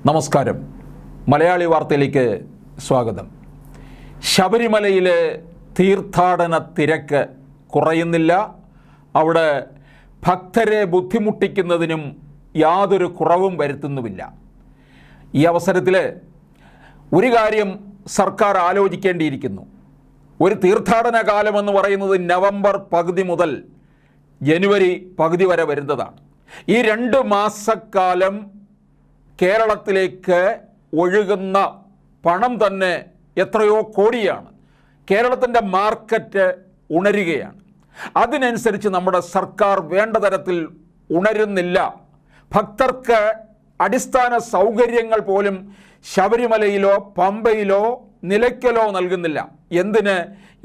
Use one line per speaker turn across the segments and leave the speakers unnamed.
നമസ്കാരം. മലയാളി വാർത്തയിലേക്ക് സ്വാഗതം. ശബരിമലയിലെ തീർത്ഥാടന തിരക്ക് കുറയുന്നില്ല. അവിടെ ഭക്തരെ ബുദ്ധിമുട്ടിക്കുന്നതിനും യാതൊരു കുറവും വരുത്തുന്നുമില്ല. ഈ അവസരത്തിൽ ഒരു കാര്യം സർക്കാർ ആലോചിക്കേണ്ടിയിരിക്കുന്നു. ഒരു തീർത്ഥാടന കാലമെന്ന് പറയുന്നത് നവംബർ പകുതി മുതൽ ജനുവരി പകുതി വരെ വരുന്നതാണ്. ഈ 2 മാസക്കാലം കേരളത്തിലേക്ക് ഒഴുകുന്ന പണം തന്നെ എത്രയോ കോടിയാണ്. കേരളത്തിൻ്റെ മാർക്കറ്റ് ഉണരുകയാണ്. അതിനനുസരിച്ച് നമ്മുടെ സർക്കാർ വേണ്ട തരത്തിൽ ഉണരുന്നില്ല. ഭക്തർക്ക് അടിസ്ഥാന സൗകര്യങ്ങൾ പോലും ശബരിമലയിലോ പമ്പയിലോ നിലയ്ക്കലോ നൽകുന്നില്ല. എന്തിന്?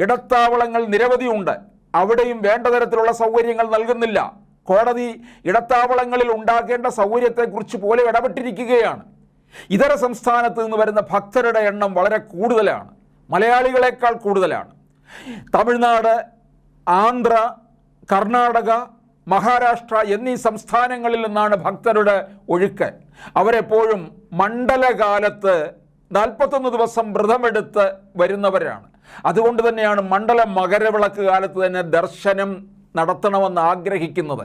ഇടത്താവളങ്ങൾ നിരവധിയുണ്ട്, അവിടെയും വേണ്ട തരത്തിലുള്ള സൗകര്യങ്ങൾ നൽകുന്നില്ല. കോടതി ഇടത്താവളങ്ങളിൽ ഉണ്ടാക്കേണ്ട സൗകര്യത്തെക്കുറിച്ച് പോലെ ഇടപെട്ടിരിക്കുകയാണ്. ഇതര സംസ്ഥാനത്ത് നിന്ന് വരുന്ന ഭക്തരുടെ എണ്ണം വളരെ കൂടുതലാണ്, മലയാളികളെക്കാൾ കൂടുതലാണ്. തമിഴ്നാട്, ആന്ധ്ര, കർണാടക, മഹാരാഷ്ട്ര എന്നീ സംസ്ഥാനങ്ങളിൽ നിന്നാണ് ഭക്തരുടെ ഒഴുക്ക്. അവരെപ്പോഴും മണ്ഡലകാലത്ത് 41 ദിവസം വ്രതമെടുത്ത് വരുന്നവരാണ്. അതുകൊണ്ട് തന്നെയാണ് മണ്ഡല മകരവിളക്ക് കാലത്ത് തന്നെ ദർശനം നടത്തണമെന്ന് ആഗ്രഹിക്കുന്നത്.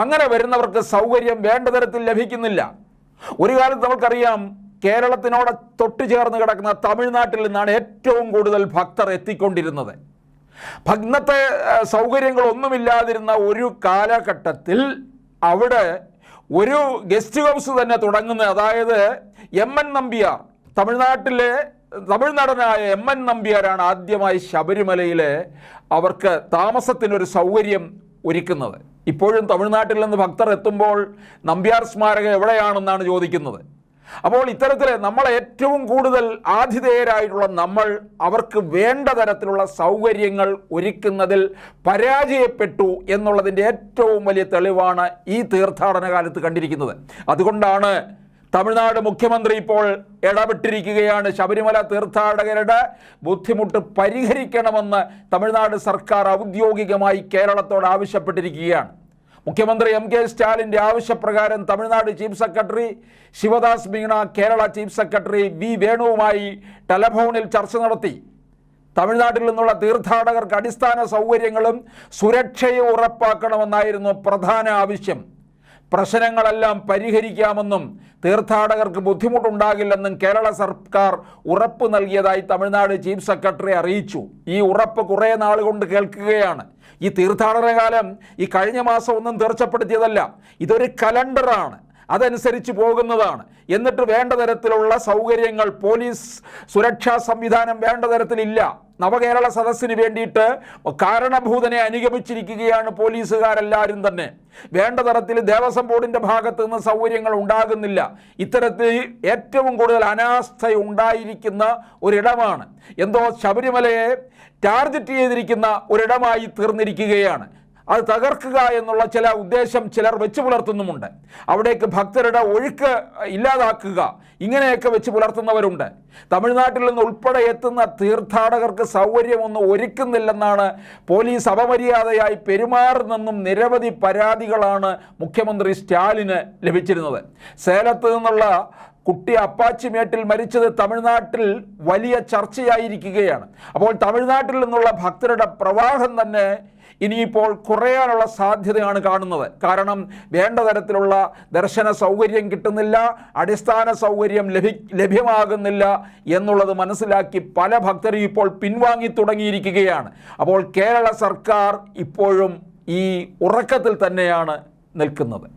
അങ്ങനെ വരുന്നവർക്ക് സൗകര്യം വേണ്ട തരത്തിൽ ലഭിക്കുന്നില്ല. ഒരു കാലത്ത് നമുക്കറിയാം, കേരളത്തിനോട് തൊട്ടു ചേർന്ന് കിടക്കുന്ന തമിഴ്നാട്ടിൽ നിന്നാണ് ഏറ്റവും കൂടുതൽ ഭക്തർ എത്തിക്കൊണ്ടിരുന്നത്. ഇന്നത്തെ സൗകര്യങ്ങളൊന്നുമില്ലാതിരുന്ന ഒരു കാലഘട്ടത്തിൽ അവിടെ ഒരു ഗസ്റ്റ് ഹൗസ് തന്നെ തുടങ്ങുന്നത്, അതായത് MN നമ്പ്യാർ, തമിഴ് നടനായ MN നമ്പ്യാരാണ് ആദ്യമായി ശബരിമലയിലെ അവർക്ക് താമസത്തിനൊരു സൗകര്യം ഒരുക്കുന്നത്. ഇപ്പോഴും തമിഴ്നാട്ടിൽ നിന്ന് ഭക്തർ എത്തുമ്പോൾ നമ്പ്യാർ സ്മാരകം എവിടെയാണെന്നാണ് ചോദിക്കുന്നത്. അപ്പോൾ ഇത്തരത്തിൽ നമ്മൾ ഏറ്റവും കൂടുതൽ ആതിഥേയരായിട്ടുള്ള നമ്മൾ അവർക്ക് വേണ്ട തരത്തിലുള്ള സൗകര്യങ്ങൾ ഒരുക്കുന്നതിൽ പരാജയപ്പെട്ടു എന്നുള്ളതിൻ്റെ ഏറ്റവും വലിയ തെളിവാണ് ഈ തീർത്ഥാടന കാലത്ത് കണ്ടിരിക്കുന്നത്. അതുകൊണ്ടാണ് തമിഴ്നാട് മുഖ്യമന്ത്രി ഇപ്പോൾ ഇടപെട്ടിരിക്കുകയാണ്. ശബരിമല തീർത്ഥാടകരുടെ ബുദ്ധിമുട്ട് പരിഹരിക്കണമെന്ന് തമിഴ്നാട് സർക്കാർ ഔദ്യോഗികമായി കേരളത്തോട് ആവശ്യപ്പെട്ടിരിക്കുകയാണ്. മുഖ്യമന്ത്രി MK സ്റ്റാലിൻ്റെ ആവശ്യപ്രകാരം Tamil Nadu chief secretary Shivdas Meena Kerala chief secretary V വേണുവുമായി ടെലഫോണിൽ ചർച്ച നടത്തി. തമിഴ്നാട്ടിൽ നിന്നുള്ള തീർത്ഥാടകർക്ക് അടിസ്ഥാന സൗകര്യങ്ങളും സുരക്ഷയും ഉറപ്പാക്കണമെന്നായിരുന്നു പ്രധാന ആവശ്യം. പ്രശ്നങ്ങളെല്ലാം പരിഹരിക്കാമെന്നും തീർത്ഥാടകർക്ക് ബുദ്ധിമുട്ടുണ്ടാകില്ലെന്നും കേരള സർക്കാർ ഉറപ്പ് നൽകിയതായി തമിഴ്നാട് ചീഫ് സെക്രട്ടറി അറിയിച്ചു. ഈ ഉറപ്പ് കുറേ നാളുകൊണ്ട് കേൾക്കുകയാണ്. ഈ തീർത്ഥാടന കാലം ഈ കഴിഞ്ഞ മാസം ഒന്നും തീർച്ചപ്പെടുത്തിയതല്ല, ഇതൊരു കലണ്ടറാണ്, അതനുസരിച്ച് പോകുന്നതാണ്. എന്നിട്ട് വേണ്ട തരത്തിലുള്ള സൗകര്യങ്ങൾ, പോലീസ് സുരക്ഷാ സംവിധാനം വേണ്ട തരത്തിലില്ല. നവകേരള സദസ്സിന് വേണ്ടിയിട്ട് കാരണഭൂതനെ അനുഗമിച്ചിരിക്കുകയാണ് പോലീസുകാരെല്ലാവരും തന്നെ. വേണ്ട തരത്തിൽ ദേവസ്വം ബോർഡിൻ്റെ ഭാഗത്ത് നിന്ന് സൗകര്യങ്ങൾ ഉണ്ടാകുന്നില്ല. ഇത്തരത്തിൽ ഏറ്റവും കൂടുതൽ അനാസ്ഥ ഉണ്ടായിരിക്കുന്ന ഒരിടമാണ്. എന്തോ ശബരിമലയെ ടാർഗറ്റ് ചെയ്തിരിക്കുന്ന ഒരിടമായി തീർന്നിരിക്കുകയാണ്. അത് തകർക്കുക എന്നുള്ള ചില ഉദ്ദേശം ചിലർ വെച്ച് പുലർത്തുന്നുമുണ്ട്. അവിടേക്ക് ഭക്തരുടെ ഒഴുക്ക് ഇല്ലാതാക്കുക, ഇങ്ങനെയൊക്കെ വെച്ച് പുലർത്തുന്നവരുണ്ട്. തമിഴ്നാട്ടിൽ നിന്ന് ഉൾപ്പെടെ എത്തുന്ന തീർത്ഥാടകർക്ക് സൗകര്യമൊന്നും ഒരുക്കുന്നില്ലെന്നാണ് പോലീസ് അപമര്യാദയായി പെരുമാറുന്നെന്നും നിരവധി പരാതികളാണ് മുഖ്യമന്ത്രി സ്റ്റാലിന് ലഭിച്ചിരുന്നത്. സേലത്ത് നിന്നുള്ള കുട്ടി അപ്പാച്ചിമേട്ടിൽ മരിച്ചത് തമിഴ്നാട്ടിൽ വലിയ ചർച്ചയായിരിക്കുകയാണ്. അപ്പോൾ തമിഴ്നാട്ടിൽ നിന്നുള്ള ഭക്തരുടെ പ്രവാഹം തന്നെ ഇനിയിപ്പോൾ കുറയാനുള്ള സാധ്യതയാണ് കാണുന്നത്. കാരണം വേണ്ട തരത്തിലുള്ള ദർശന സൗകര്യം കിട്ടുന്നില്ല, അടിസ്ഥാന സൗകര്യം ലഭ്യമാകുന്നില്ല എന്നുള്ളത് മനസ്സിലാക്കി പല ഭക്തരും ഇപ്പോൾ പിൻവാങ്ങി തുടങ്ങിയിരിക്കുകയാണ്. അപ്പോൾ കേരള സർക്കാർ ഇപ്പോഴും ഈ ഉറക്കത്തിൽ തന്നെയാണ് നിൽക്കുന്നത്.